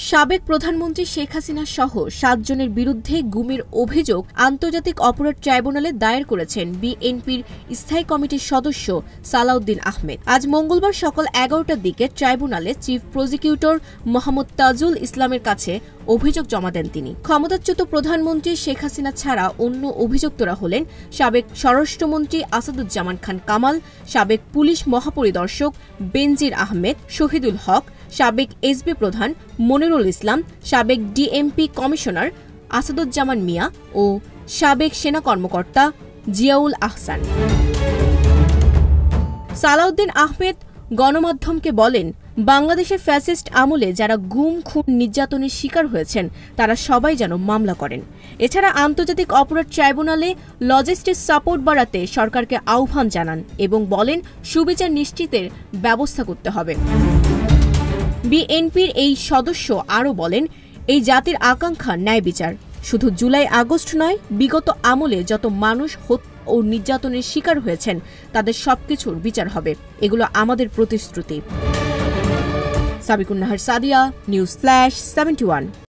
সাবেক প্রধানমন্ত্রী শেখ হাসিনা সহ ৭ জনের বিরুদ্ধে গুমের অভিযোগ আন্তর্জাতিক অপরাধ ট্রাইব্যুনালে দায়ের করেছেন বিএনপির স্থায়ী কমিটির সদস্য সালাউদ্দিন আহমেদ। আজ মঙ্গলবার সকাল ১১টার দিকে ট্রাইব্যুনালে চিফ প্রসিকিউটর মোহাম্মদ তাজুল ইসলামের কাছে অভিযোগ জমা দেন তিনি। ক্ষমতাচ্যুত প্রধানমন্ত্রী শেখ হাসিনা ছাড়া অন্য অভিযুক্তরা হলেন সাবেক স্বরাষ্ট্রমন্ত্রী আসাদুজ্জামান খান কামাল, সাবেক পুলিশ মহাপরিদর্শক বেনজির আহমেদ, শহীদুল হক, সাবেক এসবি প্রধান মনিরুল ইসলাম, সাবেক ডিএমপি কমিশনার আসাদুজ্জামান মিয়া ও সাবেক সেনা কর্মকর্তা জিয়াউল আহসান। সালাউদ্দিন আহমেদ গণমাধ্যমকে বলেন, বাংলাদেশের ফ্যাসিস্ট আমলে যারা গুম, খুন, নির্যাতনের শিকার হয়েছেন তারা সবাই যেন মামলা করেন। এছাড়া আন্তর্জাতিক অপরাধ ট্রাইব্যুনালে লজিস্টিক সাপোর্ট বাড়াতে সরকারকে আহ্বান জানান এবং বলেন সুবিচার নিশ্চিতের ব্যবস্থা করতে হবে। বিএনপির এই সদস্য আরও বলেন, এই জাতির আকাঙ্ক্ষা ন্যায় বিচার। শুধু জুলাই আগস্ট নয়, বিগত আমলে যত মানুষ হত্যা ও নির্যাতনের শিকার হয়েছেন তাদের সবকিছুর বিচার হবে। এগুলো আমাদের প্রতিশ্রুতি। Sabikun Nahar Sadia, news flash 71।